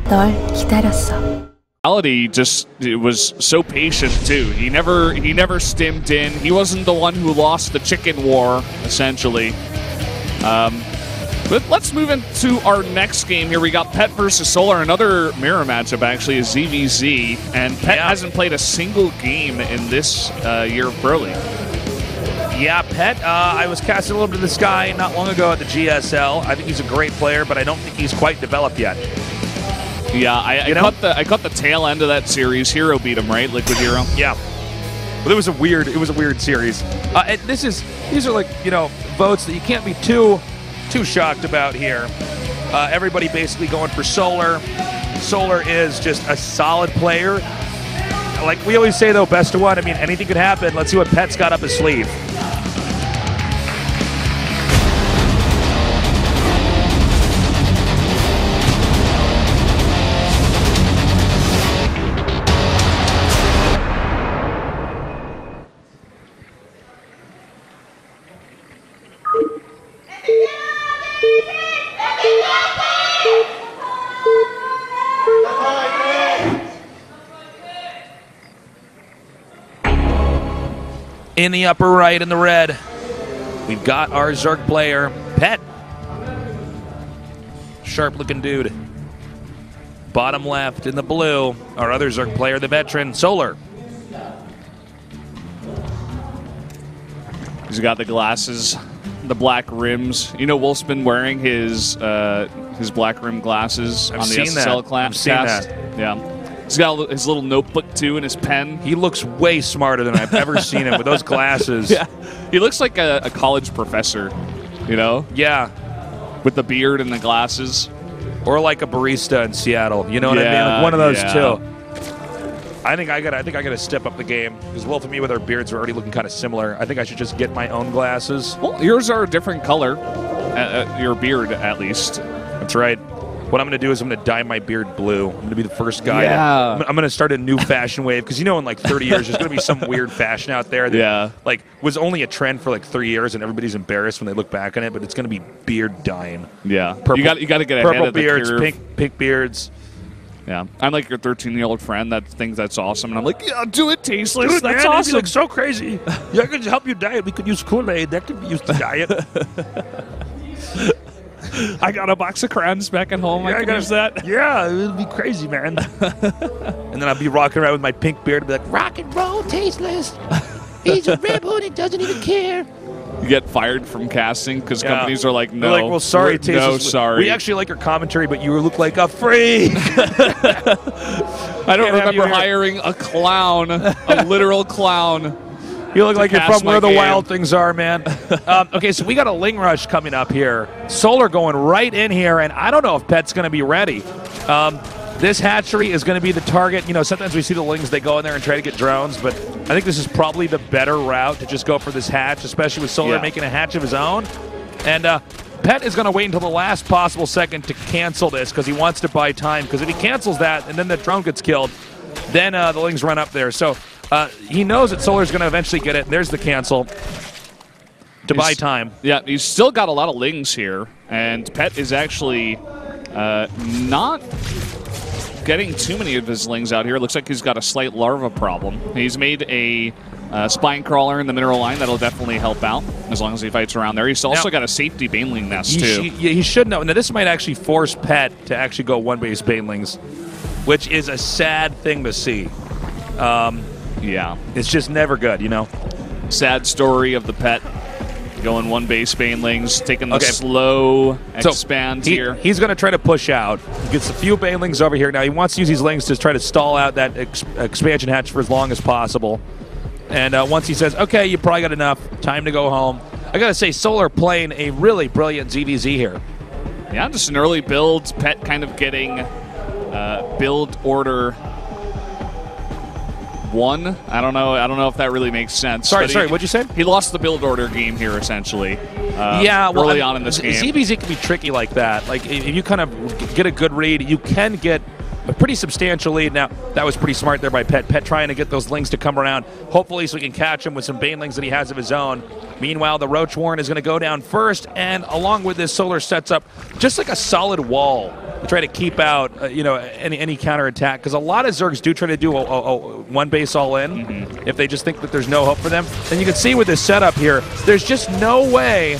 널 기다렸어. Just was so patient too. He never stimmed in. He wasn't the one who lost the chicken war, essentially. But let's move into our next game here. We got Pet versus Solar, another mirror matchup actually, is ZVZ, and Pet hasn't played a single game in this year of Pro League. Yeah, Pet, I was casting a little bit of this guy not long ago at the GSL. I think he's a great player, but I don't think he's quite developed yet. Yeah, I caught the tail end of that series. Hero beat him, right? Liquid Hero. Yeah. Well, it was a weird series. And these are like, you know, votes that you can't be too shocked about here. Everybody basically going for Solar. Solar is just a solid player. Like we always say, though, best of one. I mean, anything could happen. Let's see what Pet's got up his sleeve. In the upper right, in the red, we've got our Zerg player, Pet. Sharp-looking dude. Bottom left, in the blue, our other Zerg player, the veteran, Solar. He's got the glasses, the black rims. You know, Wolf's been wearing his black rim glasses on the SSL cast. I've seen that. Yeah. He's got his little notebook, too, and his pen. He looks way smarter than I've ever seen him with those glasses. Yeah, he looks like a college professor, you know? Yeah. With the beard and the glasses. Or like a barista in Seattle. You know what I mean? Like one of those, too. I think I gotta step up the game. Because Wolf and me with our beards are already looking kind of similar. I think I should just get my own glasses. Well, yours are a different color. Your beard, at least. That's right. What I'm going to do is I'm going to dye my beard blue. I'm going to be the first guy. Yeah. I'm going to start a new fashion wave because, you know, in like 30 years, there's going to be some weird fashion out there that like was only a trend for like 3 years and everybody's embarrassed when they look back on it, but it's going to be beard dyeing. Yeah. Purple, you got to get ahead of the beards, curve. pink beards. Yeah. I'm like your 13-year-old friend that thinks that's awesome. And I'm like, yeah, do it, Tasteless. Dude, that's man, awesome. Like so crazy. Yeah, I could help you diet. We could use Kool-Aid. That could be used to diet. I got a box of crayons back at home. I can use that. Yeah, it'll be crazy, man. And then I'll be rocking around with my pink beard and be like, rock and roll, Tasteless. He's a rebel and he doesn't even care. You get fired from casting because companies are like, no. They're like, well, sorry, Tasteless. No, sorry. We actually like your commentary, but you look like a freak. I don't remember hiring a clown, a literal clown. You look like you're from where the wild things are, man. Okay, so we got a Ling Rush coming up here. Solar going right in here, and I don't know if Pet's going to be ready. This hatchery is going to be the target. You know, sometimes we see the Lings, they go in there and try to get drones, but I think this is probably the better route to just go for this hatch, especially with Solar making a hatch of his own. And Pet is going to wait until the last possible second to cancel this because he wants to buy time, because if he cancels that and then the drone gets killed, then the Lings run up there. So he knows that Solar's going to eventually get it, and there's the cancel to buy time. Yeah, he's still got a lot of Lings here, and Pet is actually not getting too many of his Lings out here. It looks like he's got a slight larva problem. He's made a spine crawler in the mineral line that'll definitely help out as long as he fights around there. He's also got a safety Baneling nest, too. He should know. Now, this might actually force Pet to actually go one-base Banelings, which is a sad thing to see. Yeah. It's just never good, you know? Sad story of the Pet going one-base Banelings, taking the slow expand here. He's going to try to push out. He gets a few Banelings over here. Now, he wants to use these Lings to try to stall out that expansion hatch for as long as possible. And once he says, okay, you probably got enough, time to go home. I got to say, Solar playing a really brilliant ZVZ here. Yeah, just an early build. Pet kind of getting build order 1. I don't know if that really makes sense. Sorry, what'd you say? He lost the build order game here, essentially. Early on in this game. ZVZ can be tricky like that. Like, if you kind of get a good read, you can get a pretty substantial lead. Now, that was pretty smart there by Pet. Pet trying to get those Lings to come around, hopefully so we can catch him with some Banelings that he has of his own. Meanwhile, the Roach Warren is going to go down first, and along with this, Solar sets up just like a solid wall to try to keep out any counterattack, because a lot of Zergs do try to do a one base all in if they just think that there's no hope for them. And you can see with this setup here, there's just no way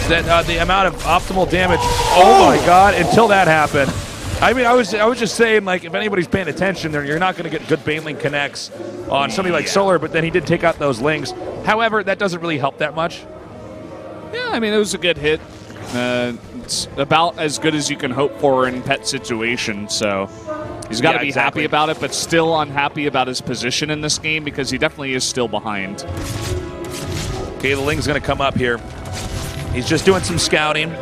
that the amount of optimal damage, oh my god, until that happened. I mean, I was just saying, like, if anybody's paying attention there, you're not going to get good Baneling connects on somebody like Solar, but then he did take out those Lings. However, that doesn't really help that much. Yeah, I mean, it was a good hit. It's about as good as you can hope for in Pet's situation, so he's got to be happy about it, but still unhappy about his position in this game because he definitely is still behind. Okay, the Ling's going to come up here. He's just doing some scouting.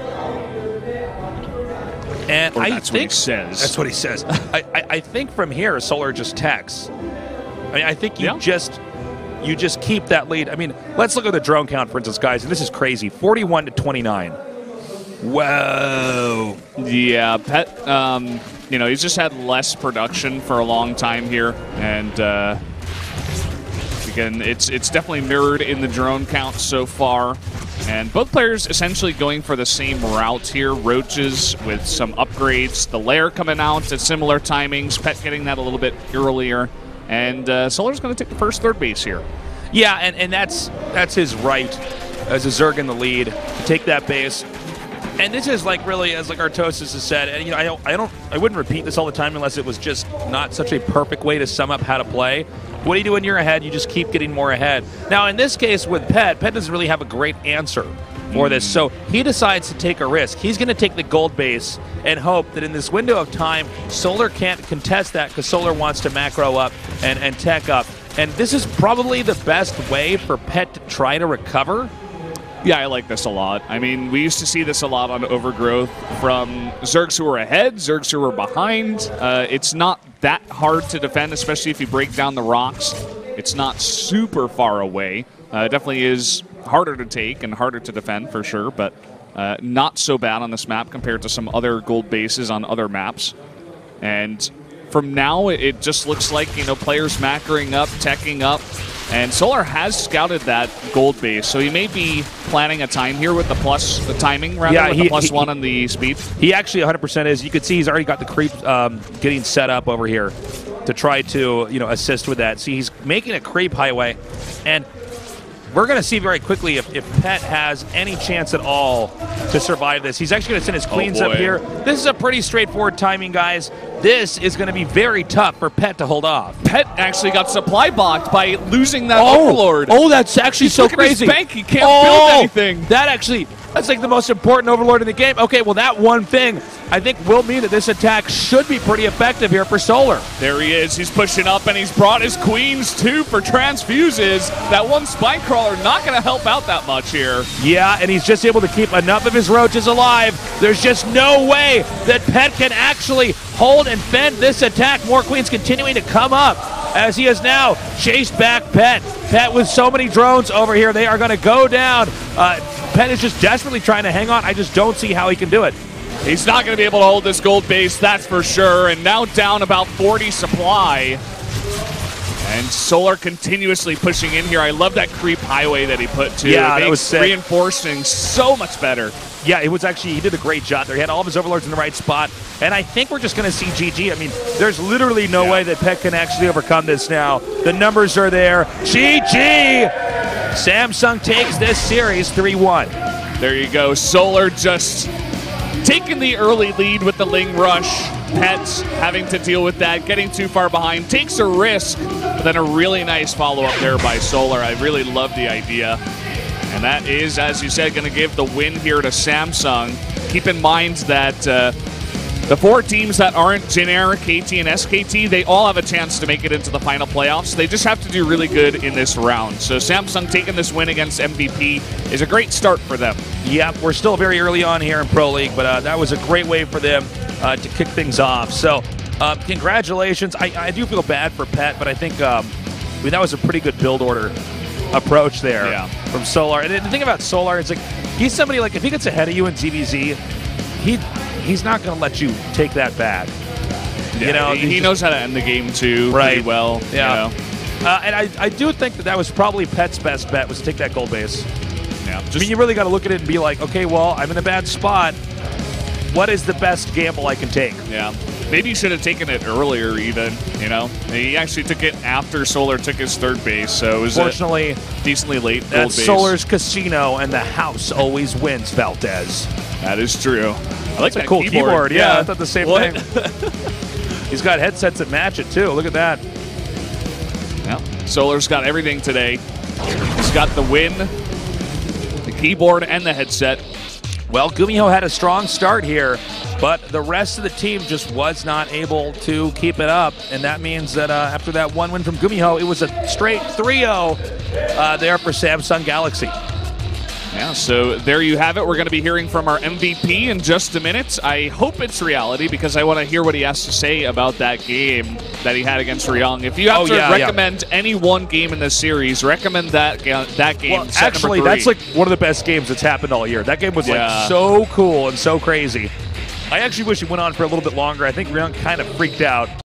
And that's what he says. That's what he says. I think from here, Solar just techs. I mean, I think you just keep that lead. I mean, let's look at the drone count, for instance, guys. And this is crazy. 41 to 29. Whoa. Yeah, Pet, he's just had less production for a long time here. And, again, it's definitely mirrored in the drone count so far. And both players essentially going for the same route here. Roaches with some upgrades. The Lair coming out at similar timings. Pet getting that a little bit earlier. And Solar's going to take the first third base here. Yeah, and that's his right as a Zerg in the lead to take that base. And this is like really, as like Artosis has said, and I wouldn't repeat this all the time unless it was just not such a perfect way to sum up how to play. What do you do when you're ahead? You just keep getting more ahead. Now, in this case with Pet doesn't really have a great answer for this, so he decides to take a risk. He's going to take the gold base and hope that in this window of time, Solar can't contest that because Solar wants to macro up and tech up. And this is probably the best way for Pet to try to recover. Yeah, I like this a lot. I mean, we used to see this a lot on Overgrowth from Zergs who were ahead, Zergs who were behind. It's not that hard to defend, especially if you break down the rocks. It's not super far away. It definitely is harder to take and harder to defend for sure, but not so bad on this map compared to some other gold bases on other maps. And from now, it just looks like, players macroing up, teching up. And Solar has scouted that gold base, so he may be planning a time here with the timing rather, with the +1 on the speed. He actually 100% is. You can see he's already got the creep getting set up over here to try to, assist with that. See, he's making a creep highway, and we're going to see very quickly if Pet has any chance at all to survive this. He's actually going to send his queens up here. This is a pretty straightforward timing, guys. This is going to be very tough for Pet to hold off. Pet actually got supply blocked by losing that Overlord. Oh, that's actually so crazy. His bank. He can't build anything. That's like the most important Overlord in the game. Okay, well, that one thing I think will mean that this attack should be pretty effective here for Solar. There he is. He's pushing up, and he's brought his queens, too, for transfuses. That one Spine Crawler not going to help out that much here. Yeah, and he's just able to keep enough of his roaches alive. There's just no way that Pet can actually hold and fend this attack. More queens continuing to come up as he has now chased back Pet. Pet with so many drones over here. They are going to go down. Pet is just desperately trying to hang on. I just don't see how he can do it. He's not going to be able to hold this gold base, that's for sure. And now down about 40 supply. And Solar continuously pushing in here. I love that creep highway that he put to. Yeah, that was sick. Reinforcing so much better. Yeah, it was actually, he did a great job there. He had all of his Overlords in the right spot. And I think we're just going to see GG. I mean, there's literally no way that Pet can actually overcome this now. The numbers are there. GG! Samsung takes this series 3-1. There you go. Solar just taking the early lead with the Ling Rush. Pet having to deal with that, getting too far behind, takes a risk, but then a really nice follow-up there by Solar. I really love the idea. And that is, as you said, going to give the win here to Samsung. Keep in mind that the 4 teams that aren't generic KT and SKT, they all have a chance to make it into the final playoffs. They just have to do really good in this round. So Samsung taking this win against MVP is a great start for them. Yeah, we're still very early on here in Pro League, but that was a great way for them to kick things off. So congratulations. I do feel bad for Pet, but I think that was a pretty good build order approach there from Solar. And the thing about Solar is, like, he's somebody, like, if he gets ahead of you in ZVZ, he's not going to let you take that back. Yeah, you know, he knows how to end the game too pretty well. Yeah. You know? And I do think that was probably Pet's best bet, was to take that gold base. Yeah. I mean, you really got to look at it and be like, okay, well, I'm in a bad spot. What is the best gamble I can take? Yeah. Maybe you should have taken it earlier even, you know? He actually took it after Solar took his third base, so it was fortunately decently late gold that's base. Solar's casino, and the house always wins, Valdez. That is true. I like that cool keyboard. Yeah, I thought the same thing. He's got headsets that match it, too. Look at that. Yeah. Solar's got everything today. He's got the win, the keyboard, and the headset. Well, Gumiho had a strong start here, but the rest of the team just was not able to keep it up, and that means that after that one win from Gumiho, it was a straight 3-0 there for Samsung Galaxy. Yeah, so there you have it. We're going to be hearing from our MVP in just a minute. I hope it's reality because I want to hear what he has to say about that game that he had against Ryong. If you have to recommend any one game in this series, recommend that game. Well, actually, that's like one of the best games that's happened all year. That game was like so cool and so crazy. I actually wish it went on for a little bit longer. I think Ryong kind of freaked out.